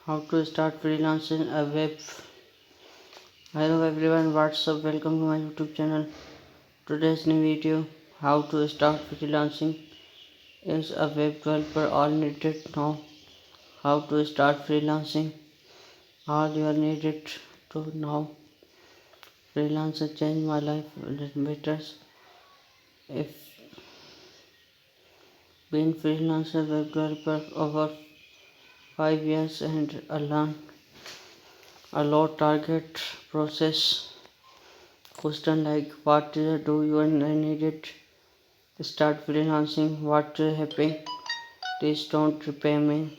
How to start freelancing a web. Hello everyone, what's up? Welcome to my YouTube channel. Today's new video, how to start freelancing, is a web developer all needed now. How to start freelancing, all you are needed to know. Freelancer changed my life better. If been freelancer web developer over 5 years and I learned a lot. Target process question like what do you need it start freelancing, what happened, please don't repay me,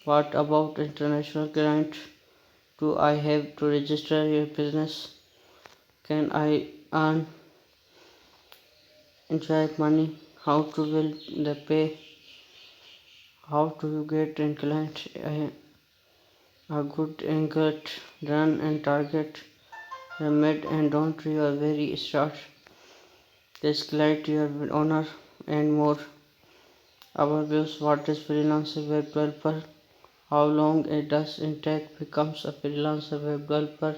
what about international client, do I have to register your business, can I earn enjoy money, how to will the pay, how do you get in client, a good engagement, run and target remit and don't you are very start this client your owner and more. Our views, what is freelancer web developer, how long it does it take becomes a freelancer web developer,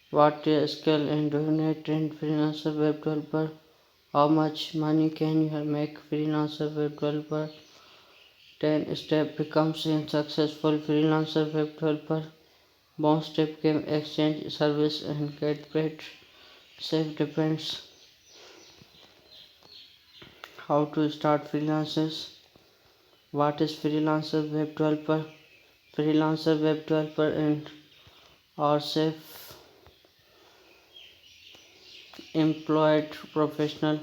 what is skill and do you need in freelancer web developer, how much money can you make freelancer web developer, 10 step becomes a successful freelancer web developer, one step can exchange service and get paid, self depends, how to start freelancers, what is freelancer web developer, freelancer web developer and are self-employed professional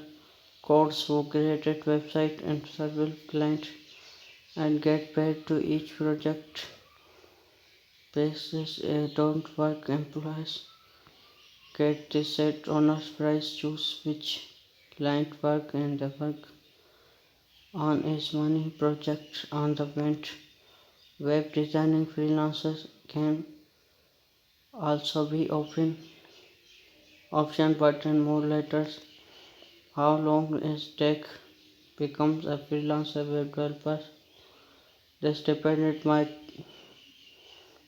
codes who created website and serve client and get paid to each project basis. Don't work employees get the set owner's price, choose which client work and the work on is money project on the went. Web designing freelancers can also be option button more letters. How long is take becomes a freelancer web developer? This dependent might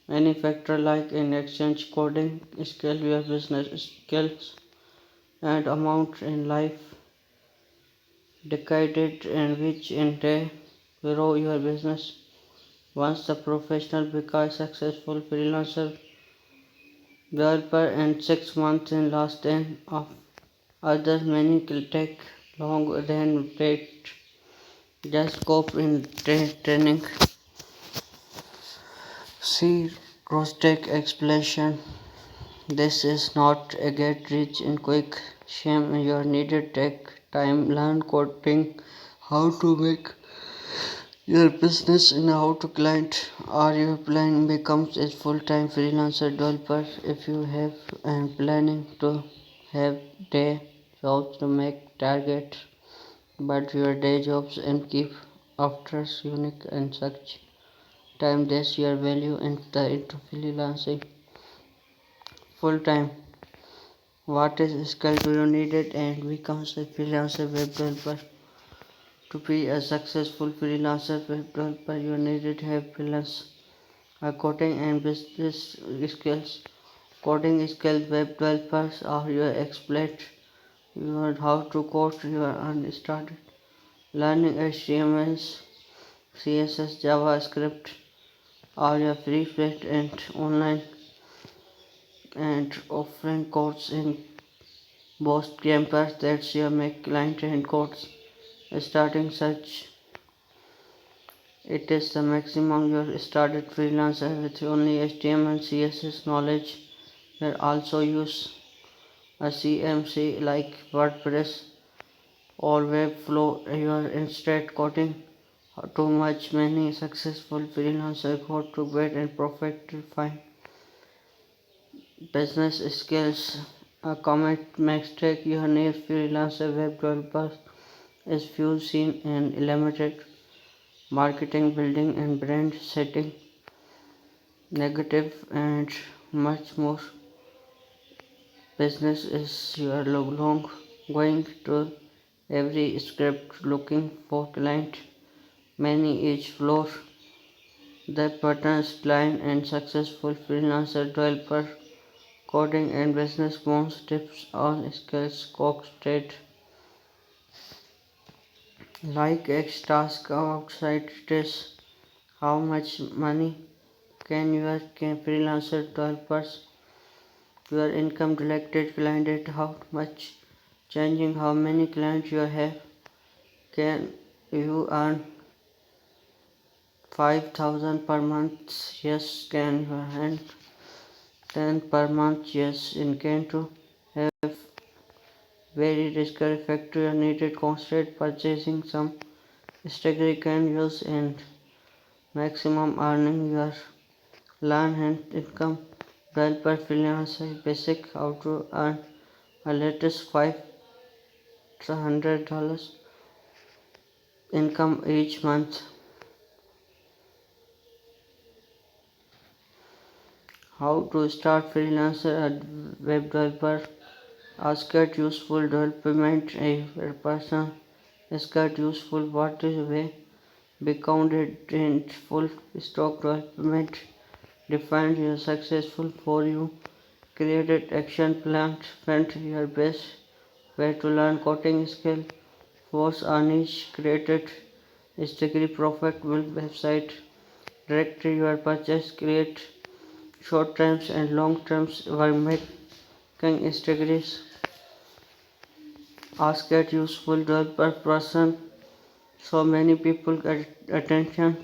many factor like in exchange coding, skill your business skills and amount in life decaded and which in day grow your business. Once the professional becomes successful freelancer developer and 6 months in last 10 of others many will take long than take just scope in training. See Rostek explanation. This is not a get rich in quick scheme. You needed take time, learn coding, how to make your business and how to client or your plan becomes a full-time freelancer developer. If you have and planning to have day jobs to make target, but your day jobs and keep after unique and such time this your value into freelancing full time. What is skill do you need it and becomes a freelancer web developer? To be a successful freelancer web developer, you need to have freelance coding and business skills. Coding skills web developers are your expert. You know how to code. You are unstarted. Learning HTML, CSS, JavaScript are your free flat and online and offline course in both campus. That's your make client and course. Starting search. It is the maximum you started freelancer with only HTML CSS knowledge. You also use a CMC like WordPress or Webflow. Your instant coding. Too much many successful freelancer go to bed and profit to find business skills. A comment mistake you need freelancer web developers is few seen and limited marketing, building and brand setting, negative and much more. Business is you are long going to every script looking for client, many each floor The patterns line and successful freelancer developer coding and business bonus tips on skills coach state like X task outside this. How much money can freelancer developers your income collected client data how much changing how many clients you have can you earn 5,000 per month yes can you earn 10 per month yes in can to have very risk effective and needed constant purchasing some strategy can use and maximum earning your learn and income developer freelancer basic how to earn a latest $500 income each month. How to start freelancer a web developer. Ask at useful development a person. Ask at useful what is way become it in full stock development. Define your successful for you. Created action plan. Spend your best way to learn coding skill. Force a niche created degree profitable website. Direct your purchase. Create short terms and long terms while making strategies. Ask at useful developer person. So many people get attention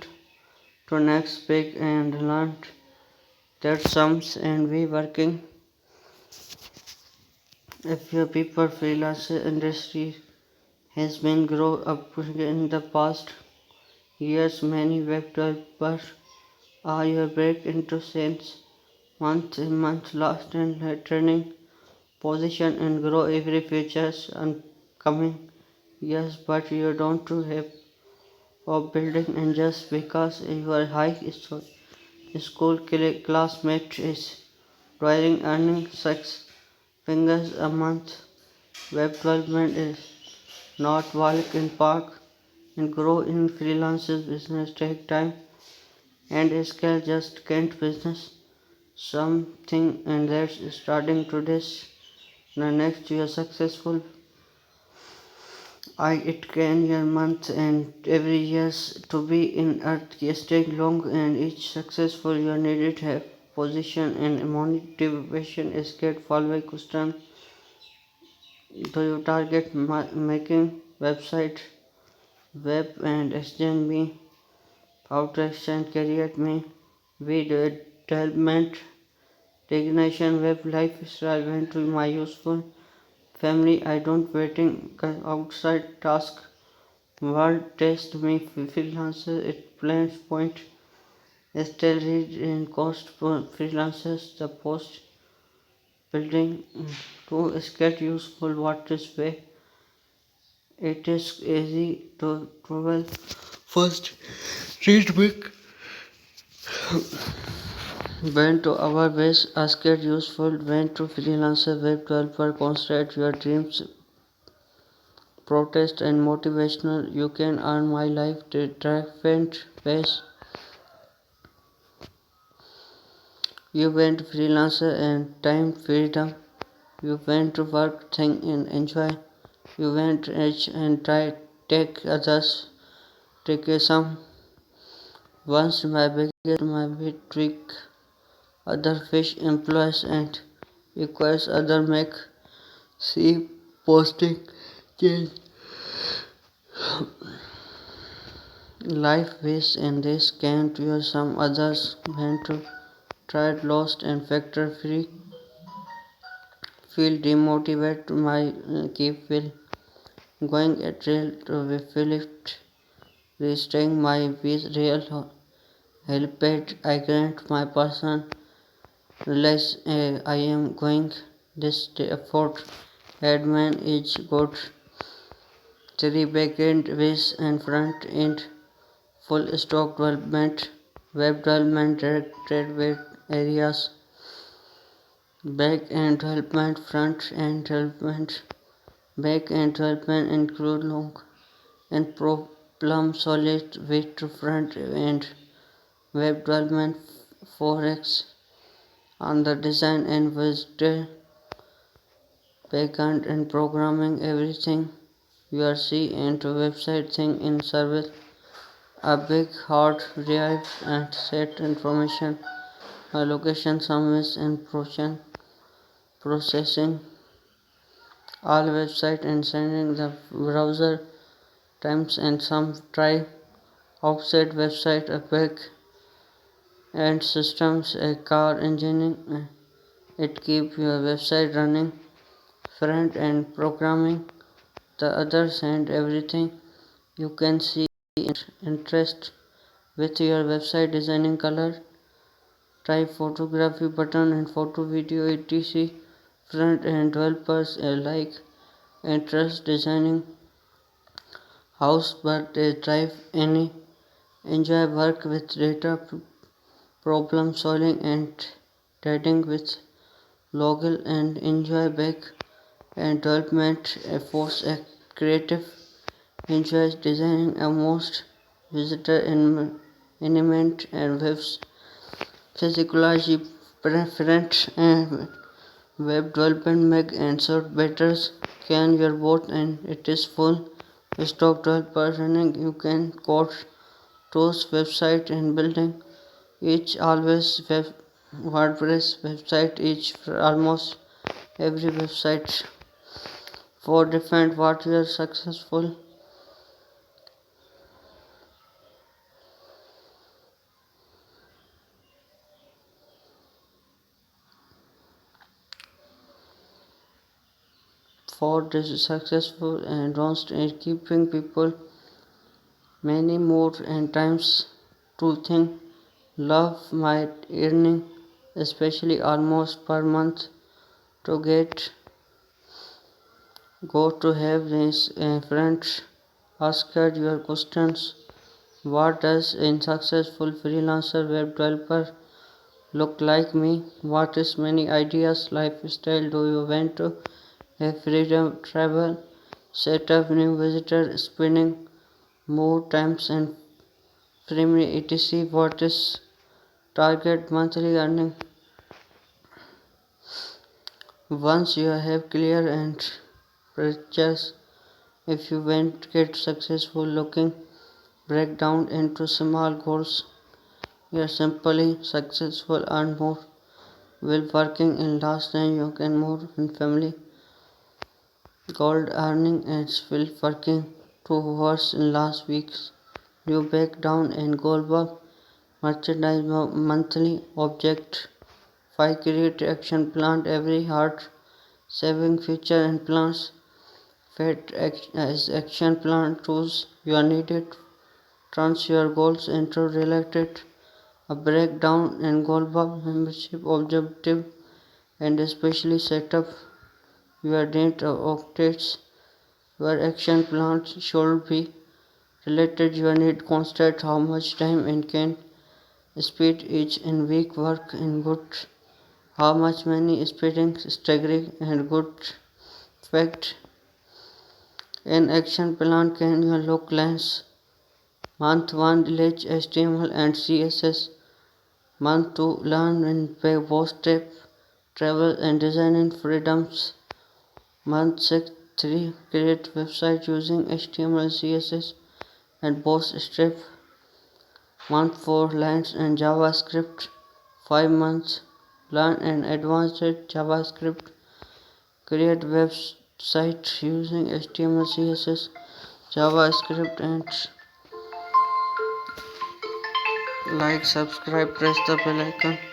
to next big and learned that sums and we working. If your people freelance industry has been grow up in the past years, many web developers are your break into sales month in month last and returning position and grow every futures and coming years, but you don't to have of building and just because your high school classmate is driving earning 6 figures a month. Web development is not walk in park and grow in freelances business take time and scale just can't business something and that's starting to this the next year successful it can year month and every years to be in earth stay long and each successful year needed have position and motivation is get follow question do you target making website web and exchange me how to exchange career me video development technician web lifestyle went to my useful family I don't waiting outside task world test me freelancers it plans point still read in cost for freelancers the post building to get useful what is way it is easy to travel first read book when to our base ask it useful when to freelancer web developer concentrate your dreams protest and motivational you can earn my life different ways you went freelancer and time freedom you went to work think and enjoy you went rich and try take others take some once my biggest my big trick other fish employees and requires other make see posting change life ways and this can to some others went to tried lost and factor free feel demotivated my keep will going a trail to be filled restoring my with real helped I grant my person realize I am going this effort admin is good three backend base and front end full stock development web development directed web areas back end development front end development back end development include long and problem solved with front end web development, forex on the design and visitor backend and programming, everything you are see into website thing in service. A big hard drive and set information, a location summons and processing all website and sending the browser times and some try offset website a back and systems a car engineering it keep your website running front end programming the others and everything you can see interest with your website designing color type photography button and photo video etc front end developers alike interest designing house but they drive any enjoy work with data problem solving and trading with Logel and enjoy back and development efforts a creative enjoys designing a most visitor element and webs physiology preference and web development make and sort better can your bot and it is full stock developer running you can code tools website and building each always web WordPress website each for almost every website for different what you are successful for this successful and don't keeping people many more and times to think love my earning especially almost per month to get go to have these friends ask your questions what does a successful freelancer web developer look like me what is many ideas lifestyle do you want to have freedom travel set up new visitor spending more times and premium etc what is target monthly earning once you have clear and pictures if you want to get successful looking break down into small goals you are simply successful earn more while working in last time you can more in family gold earning and while working 2 hours in last weeks you break down and goal work merchandise monthly object 5 create action plan every heart saving future and plans fit as action plan tools you are needed turns your goals into related a breakdown and goal box membership objective and especially set up your date of updates your action plans should be related you need constant how much time and can speed each and week work in good how much many speeding staggering and good fact an action plan can you look lens month 1 delete HTML and CSS month 2 learn and pay both step travel and designing freedoms month 6 3 create website using HTML CSS and both step month 4 lines and JavaScript 5 months learn and advanced JavaScript create website using HTML CSS JavaScript and like subscribe press the bell icon